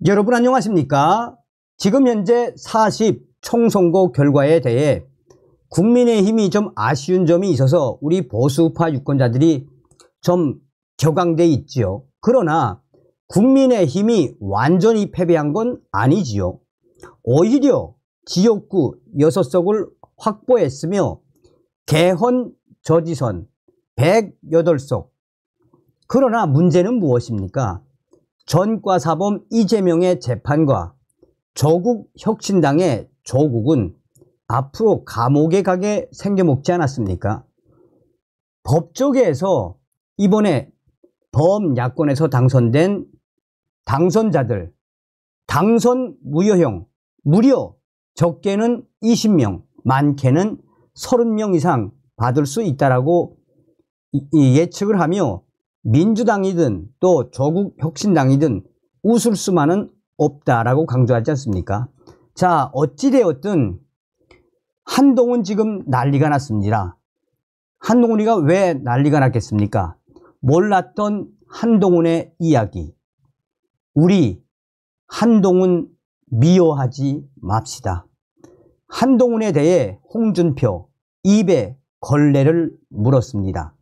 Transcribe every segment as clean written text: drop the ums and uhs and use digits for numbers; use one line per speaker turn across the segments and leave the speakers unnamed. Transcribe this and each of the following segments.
여러분 안녕하십니까? 지금 현재 40 총선거 결과에 대해 국민의힘이 좀 아쉬운 점이 있어서 우리 보수파 유권자들이 좀 격앙돼 있지요. 그러나 국민의힘이 완전히 패배한 건 아니지요. 오히려 지역구 6석을 확보했으며 개헌 저지선 108석. 그러나 문제는 무엇입니까? 전과사범 이재명의 재판과 조국 혁신당의 조국은 앞으로 감옥에 가게 생겨먹지 않았습니까? 법조계에서 이번에 범야권에서 당선된 당선자들 당선 무효형 무려 적게는 20명 많게는 30명 이상 받을 수 있다라고 예측을 하며 민주당이든 또 조국 혁신당이든 웃을 수만은 없다라고 강조하지 않습니까? 자, 어찌되었든 한동훈 지금 난리가 났습니다. 한동훈이가 왜 난리가 났겠습니까? 몰랐던 한동훈의 이야기. 우리 한동훈 미워하지 맙시다. 한동훈에 대해 홍준표 입에 걸레를 물었습니다.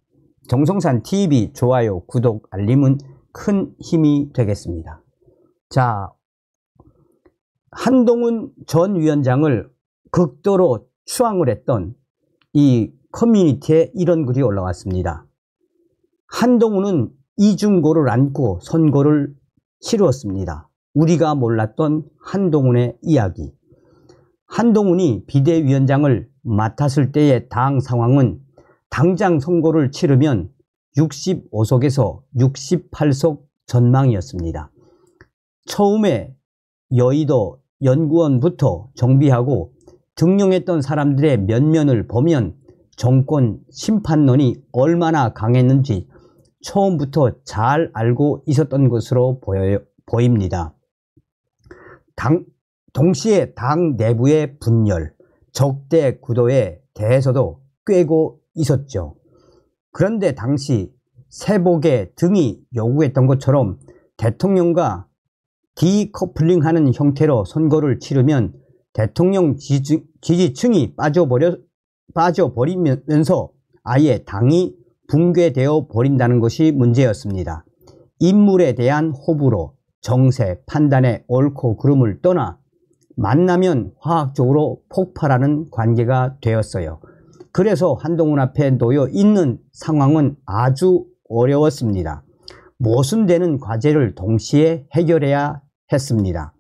정성산 TV 좋아요, 구독, 알림은 큰 힘이 되겠습니다. 자, 한동훈 전 위원장을 극도로 추앙을 했던 이 커뮤니티에 이런 글이 올라왔습니다. 한동훈은 이중고를 안고 선거를 치루었습니다. 우리가 몰랐던 한동훈의 이야기. 한동훈이 비대위원장을 맡았을 때의 당 상황은 당장 선거를 치르면 65석에서 68석 전망이었습니다. 처음에 여의도 연구원부터 정비하고 등용했던 사람들의 면면을 보면 정권 심판론이 얼마나 강했는지 처음부터 잘 알고 있었던 것으로 보입니다. 동시에 당 내부의 분열, 적대 구도에 대해서도 꿰고 있었죠. 그런데 당시 세복의 등이 요구했던 것처럼 대통령과 디커플링하는 형태로 선거를 치르면 대통령 지지층이 빠져버리면서 아예 당이 붕괴되어 버린다는 것이 문제였습니다. 인물에 대한 호불호, 정세, 판단의 옳고 그름을 떠나 만나면 화학적으로 폭발하는 관계가 되었어요. 그래서 한동훈 앞에 놓여 있는 상황은 아주 어려웠습니다. 모순되는 과제를 동시에 해결해야 했습니다.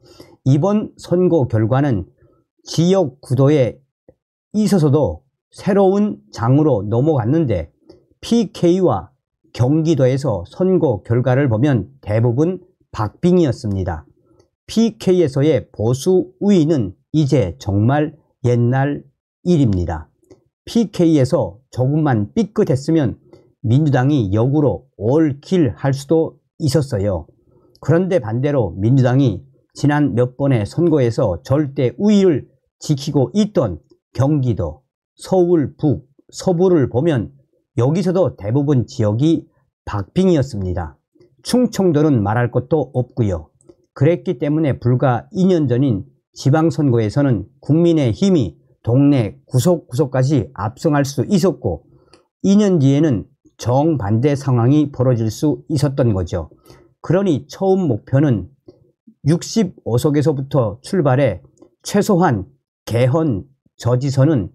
이번 선거 결과는 지역 구도에 있어서도 새로운 장으로 넘어갔는데 PK와 경기도에서 선거 결과를 보면 대부분 박빙이었습니다. PK에서의 보수 우위는 이제 정말 옛날 일입니다. PK에서 조금만 삐끗했으면 민주당이 역으로 올킬 할 수도 있었어요. 그런데 반대로 민주당이 지난 몇 번의 선거에서 절대 우위를 지키고 있던 경기도, 서울 북, 서부를 보면 여기서도 대부분 지역이 박빙이었습니다. 충청도는 말할 것도 없고요. 그랬기 때문에 불과 2년 전인 지방선거에서는 국민의힘이 동네 구석구석까지 압승할 수 있었고 2년 뒤에는 정반대 상황이 벌어질 수 있었던 거죠. 그러니 처음 목표는 65석에서부터 출발해 최소한 개헌 저지선은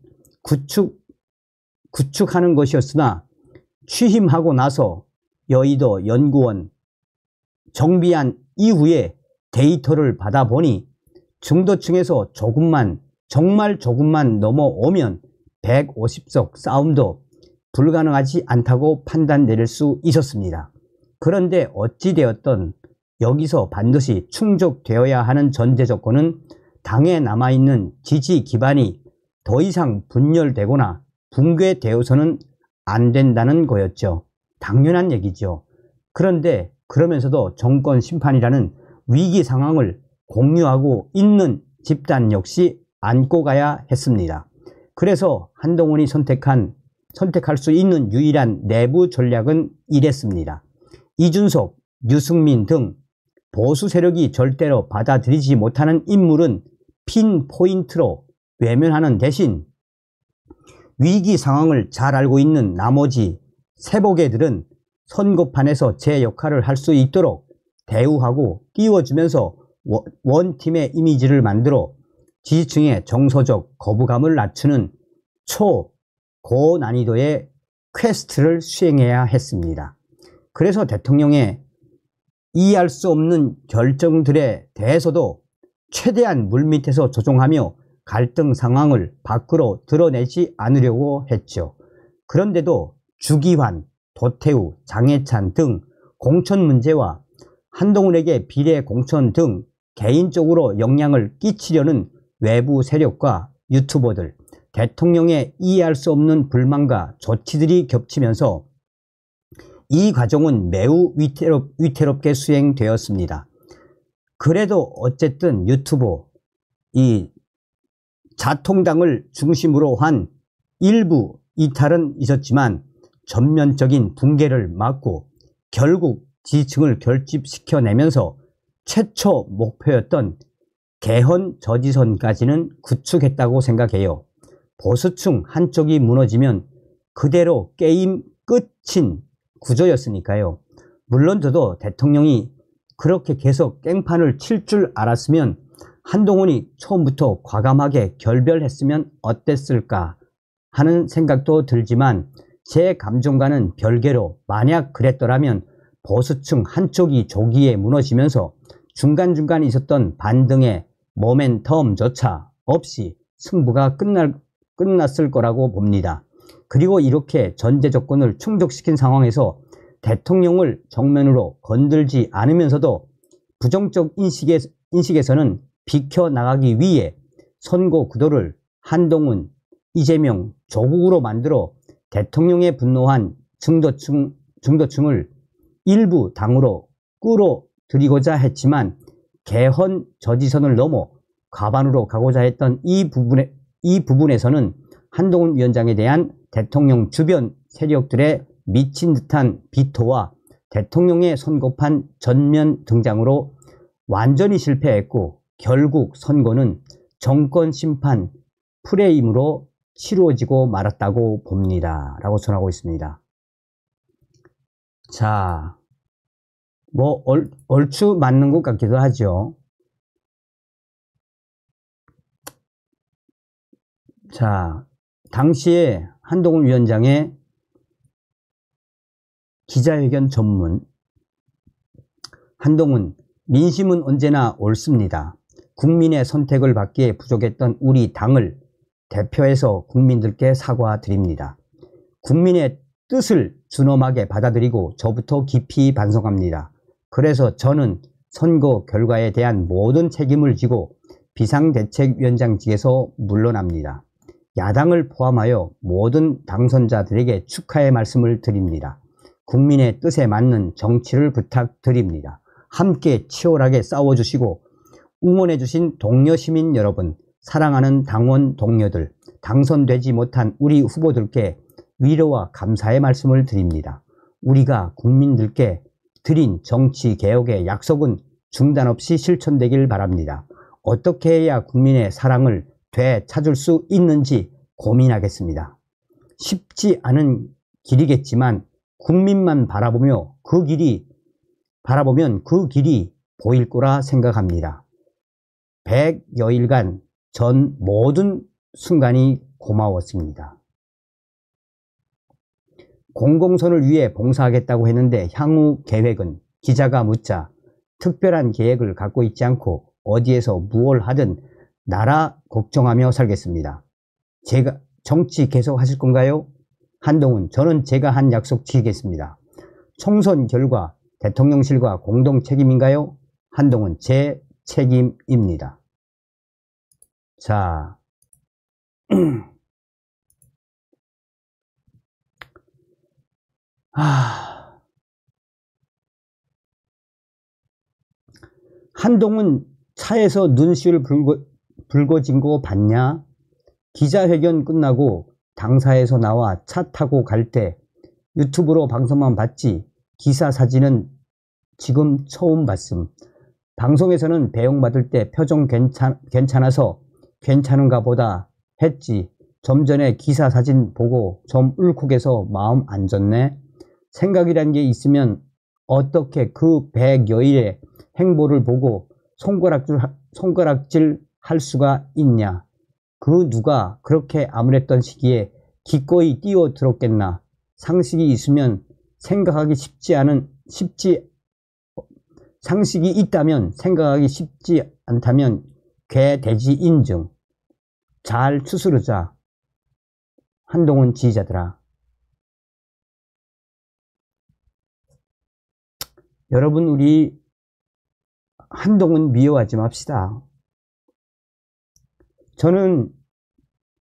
구축하는 것이었으나 취임하고 나서 여의도 연구원 정비한 이후에 데이터를 받아보니 중도층에서 정말 조금만 넘어오면 150석 싸움도 불가능하지 않다고 판단 내릴 수 있었습니다. 그런데 어찌되었던 여기서 반드시 충족되어야 하는 전제 조건은 당에 남아있는 지지 기반이 더 이상 분열되거나 붕괴되어서는 안 된다는 거였죠. 당연한 얘기죠. 그런데 그러면서도 정권 심판이라는 위기 상황을 공유하고 있는 집단 역시 안고 가야 했습니다. 그래서 한동훈이 선택할 수 있는 유일한 내부 전략은 이랬습니다. 이준석, 유승민 등 보수 세력이 절대로 받아들이지 못하는 인물은 핀포인트로 외면하는 대신 위기 상황을 잘 알고 있는 나머지 세복애들은 선거판에서 제 역할을 할 수 있도록 대우하고 띄워주면서 원팀의 이미지를 만들어 지지층의 정서적 거부감을 낮추는 초고난이도의 퀘스트를 수행해야 했습니다. 그래서 대통령의 이해할 수 없는 결정들에 대해서도 최대한 물밑에서 조종하며 갈등 상황을 밖으로 드러내지 않으려고 했죠. 그런데도 주기환, 도태우, 장해찬 등 공천 문제와 한동훈에게 비례 공천 등 개인적으로 영향을 끼치려는 외부 세력과 유튜버들, 대통령의 이해할 수 없는 불만과 조치들이 겹치면서 이 과정은 매우 위태롭게 수행되었습니다. 그래도 어쨌든 유튜버, 이 자통당을 중심으로 한 일부 이탈은 있었지만 전면적인 붕괴를 막고 결국 지지층을 결집시켜내면서 최초 목표였던 개헌 저지선까지는 구축했다고 생각해요. 보수층 한쪽이 무너지면 그대로 게임 끝인 구조였으니까요. 물론 저도 대통령이 그렇게 계속 깽판을 칠 줄 알았으면 한동훈이 처음부터 과감하게 결별했으면 어땠을까 하는 생각도 들지만 제 감정과는 별개로 만약 그랬더라면 보수층 한쪽이 조기에 무너지면서 중간중간 있었던 반등의 모멘텀조차 없이 승부가 끝났을 거라고 봅니다. 그리고 이렇게 전제 조건을 충족시킨 상황에서 대통령을 정면으로 건들지 않으면서도 부정적 인식에서는 비켜나가기 위해 선거 구도를 한동훈, 이재명, 조국으로 만들어 대통령에 분노한 중도층을 일부 당으로 끌어들이고자 했지만 개헌 저지선을 넘어 과반으로 가고자 했던 이 부분에서는 한동훈 위원장에 대한 대통령 주변 세력들의 미친 듯한 비토와 대통령의 선거판 전면 등장으로 완전히 실패했고 결국 선거는 정권 심판 프레임으로 치루어지고 말았다고 봅니다. 라고 전하고 있습니다. 자, 뭐 얼추 맞는 것 같기도 하죠. 자, 당시에 한동훈 위원장의 기자회견 전문. 한동훈, 민심은 언제나 옳습니다. 국민의 선택을 받기에 부족했던 우리 당을 대표해서 국민들께 사과드립니다. 국민의 뜻을 준엄하게 받아들이고 저부터 깊이 반성합니다. 그래서 저는 선거 결과에 대한 모든 책임을 지고 비상대책위원장직에서 물러납니다. 야당을 포함하여 모든 당선자들에게 축하의 말씀을 드립니다. 국민의 뜻에 맞는 정치를 부탁드립니다. 함께 치열하게 싸워주시고 응원해주신 동료 시민 여러분, 사랑하는 당원 동료들, 당선되지 못한 우리 후보들께 위로와 감사의 말씀을 드립니다. 우리가 국민들께 드린 정치개혁의 약속은 중단 없이 실천되길 바랍니다. 어떻게 해야 국민의 사랑을 되찾을 수 있는지 고민하겠습니다. 쉽지 않은 길이겠지만 국민만 바라보면 그 길이 보일 거라 생각합니다. 100여일간 전 모든 순간이 고마웠습니다. 공공선을 위해 봉사하겠다고 했는데 향후 계획은 기자가 묻자 특별한 계획을 갖고 있지 않고 어디에서 무엇을 하든 나라 걱정하며 살겠습니다. 제가 정치 계속 하실 건가요? 한동훈, 저는 제가 한 약속 지키겠습니다. 총선 결과 대통령실과 공동 책임인가요? 한동훈, 제 책임입니다. 자, 한동훈 차에서 눈시울 붉어진 거 봤냐? 기자회견 끝나고 당사에서 나와 차 타고 갈 때 유튜브로 방송만 봤지 기사 사진은 지금 처음 봤음. 방송에서는 배웅받을 때 표정 괜찮아서 괜찮은가 보다 했지. 좀 전에 기사 사진 보고 좀 울컥해서 마음 안 좋네. 생각이란 게 있으면 어떻게 그 100여일의 행보를 보고 손가락질 할 수가 있냐. 그 누가 그렇게 암울했던 시기에 기꺼이 뛰어들었겠나. 상식이 있으면 상식이 있다면 생각하기 쉽지 않다면 괴돼지 인증. 잘 추스르자. 한동훈 지지자들아. 여러분, 우리 한동훈 미워하지 맙시다. 저는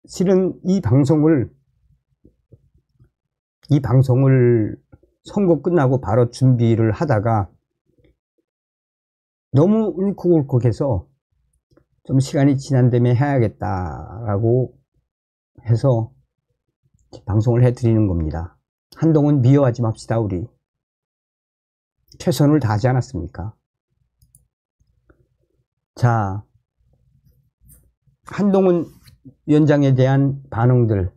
실은 이 방송을 선거 끝나고 바로 준비를 하다가 너무 울컥울컥해서 좀 시간이 지난 다음에 해야겠다라고 해서 방송을 해드리는 겁니다. 한동훈 미워하지 맙시다. 우리 최선을 다하지 않았습니까? 자, 한동훈 위원장에 대한 반응들.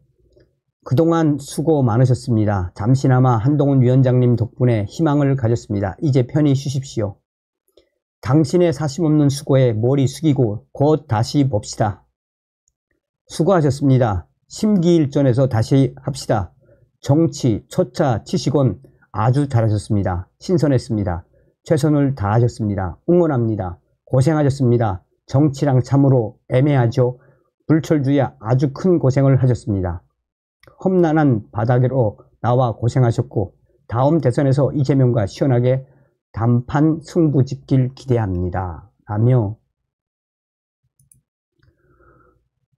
그동안 수고 많으셨습니다. 잠시나마 한동훈 위원장님 덕분에 희망을 가졌습니다. 이제 편히 쉬십시오. 당신의 사심없는 수고에 머리 숙이고 곧 다시 봅시다. 수고하셨습니다. 심기일전에서 다시 합시다. 정치 초짜 치시곤 아주 잘하셨습니다. 신선했습니다. 최선을 다하셨습니다. 응원합니다. 고생하셨습니다. 정치랑 참으로 애매하죠. 불철주야 아주 큰 고생을 하셨습니다. 험난한 바닥으로 나와 고생하셨고 다음 대선에서 이재명과 시원하게 단판 승부 짓길 기대합니다. 라며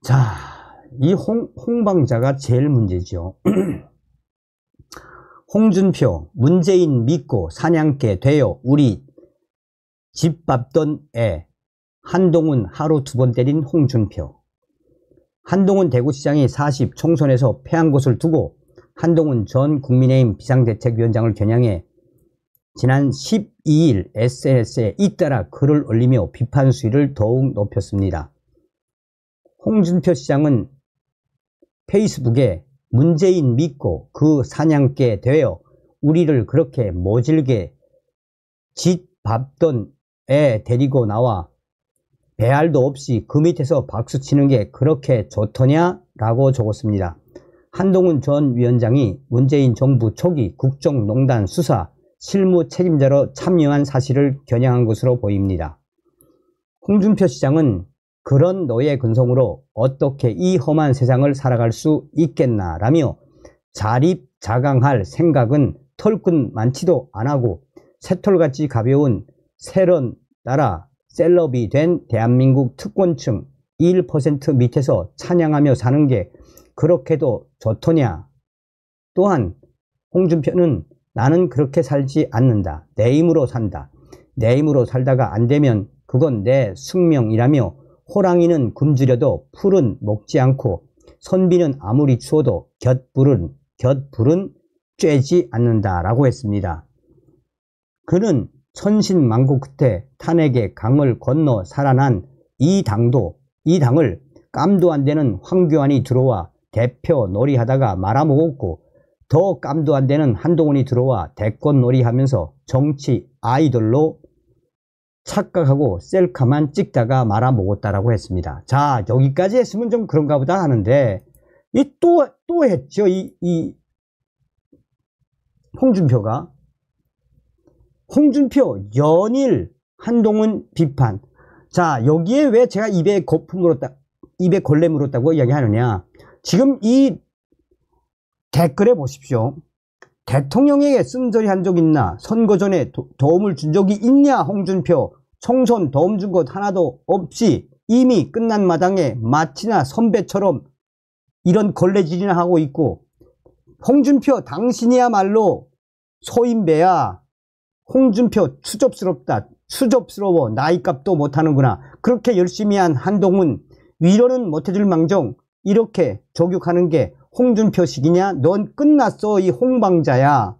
자, 이 홍방자가 제일 문제죠. 홍준표, 문재인 믿고 사냥개 되어 우리 집 밟던 애. 한동훈 하루 2번 때린 홍준표. 한동훈 대구시장이 40 총선에서 패한 것을 두고 한동훈 전 국민의힘 비상대책위원장을 겨냥해 지난 12일 SNS에 잇따라 글을 올리며 비판 수위를 더욱 높였습니다. 홍준표 시장은 페이스북에 문재인 믿고 그 사냥개 되어 우리를 그렇게 모질게 집 밟던 애 데리고 나와 배알도 없이 그 밑에서 박수치는 게 그렇게 좋더냐? 라고 적었습니다. 한동훈 전 위원장이 문재인 정부 초기 국정농단 수사 실무 책임자로 참여한 사실을 겨냥한 것으로 보입니다. 홍준표 시장은 그런 너의 근성으로 어떻게 이 험한 세상을 살아갈 수 있겠나 라며 자립자강할 생각은 털끝 많지도 않하고 새털같이 가벼운 세런 따라 셀럽이 된 대한민국 특권층 1% 밑에서 찬양하며 사는 게 그렇게도 좋더냐. 또한 홍준표는 나는 그렇게 살지 않는다. 내 힘으로 산다. 내 힘으로 살다가 안 되면 그건 내 숙명이라며 호랑이는 굶주려도 풀은 먹지 않고 선비는 아무리 추워도 곁불은 쬐지 않는다라고 했습니다. 그는 천신만고 끝에 탄핵의 강을 건너 살아난 이 당을 깜도 안 되는 황교안이 들어와 대표 놀이하다가 말아먹었고 더 깜도 안 되는 한동훈이 들어와 대권 놀이하면서 정치 아이돌로 착각하고 셀카만 찍다가 말아먹었다라고 했습니다. 자, 여기까지 했으면 좀 그런가 보다 하는데 또 했죠. 이 홍준표 연일 한동훈 비판. 자, 여기에 왜 제가 입에 걸레 물었다고 이야기하느냐. 지금 이 댓글에 보십시오. 대통령에게 쓴소리 한 적 있나? 선거 전에 도움을 준 적이 있냐? 홍준표. 총선 도움 준 것 하나도 없이 이미 끝난 마당에 마치나 선배처럼 이런 걸레질이나 하고 있고, 홍준표 당신이야말로 소인배야. 홍준표 추접스러워. 나이값도 못하는구나. 그렇게 열심히 한 한동훈 위로는 못해줄 망정 이렇게 저격하는 게 홍준표식이냐? 넌 끝났어. 이 홍방자야.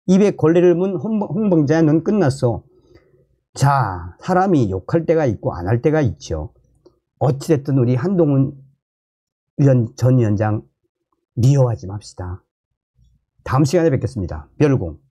입에 걸레를 문 홍방자야. 넌 끝났어. 자, 사람이 욕할 때가 있고 안 할 때가 있죠. 어찌됐든 우리 한동훈 전 위원장 미워하지 맙시다. 다음 시간에 뵙겠습니다. 별공.